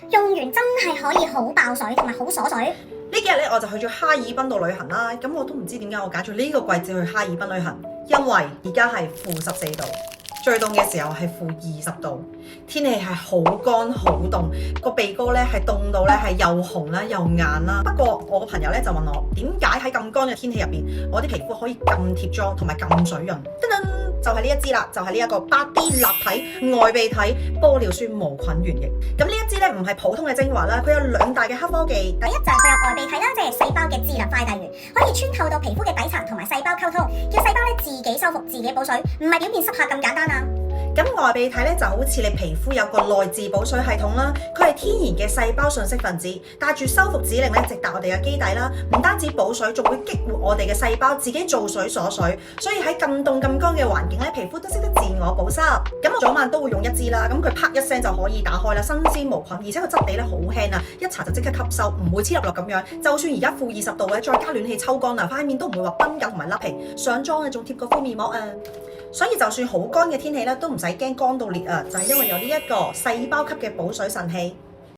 用完真係可以好爆水同埋好鎖水。呢幾日咧我就去咗哈爾濱度旅行啦，咁我都唔知點解我揀咗呢個季節去哈爾濱旅行，因為而家係-14度，最凍嘅時候係-20度，天氣係好乾好凍，個鼻哥咧係凍到咧係又紅啦又硬啦。不過我個朋友咧就問我點解喺咁乾嘅天氣入邊，我啲皮膚可以咁貼妝同埋咁水潤？噔噔，就係呢一支啦，就係呢一個8D 立體外鼻體玻尿酸無菌原液。咁呢一支咧唔係普通嘅精華啦，佢有兩大嘅黑科技。第一就係佢有外鼻體啦，即係細胞嘅智能快遞員，可以穿透到皮膚嘅底層同埋細胞溝通，叫細胞咧自己修復、自己補水，唔係表面濕下咁簡單啊！咁外鼻體咧就好似你皮膚有個內置補水系統啦，佢係天然嘅細胞信息分子，帶住修復指令咧直達我哋嘅基底啦。唔單止補水，仲會激活我哋嘅細胞自己做水鎖水，所以喺咁凍咁乾嘅環境咧，皮膚都識得自我保濕。咁我早晚都會用一支啦，咁佢啪一聲就可以打開啦，新鮮無菌，而且個質地咧好輕啊，一搽就即刻吸收，唔會黐粒粒咁樣。就算而家-20度咧，再加暖氣抽乾啊，塊面都唔會話崩緊同埋甩皮，上妝啊仲貼個敷面膜啊。所以就算好乾嘅天氣咧，都唔使驚乾到裂啊！就係因為有呢一個細胞級嘅補水神器。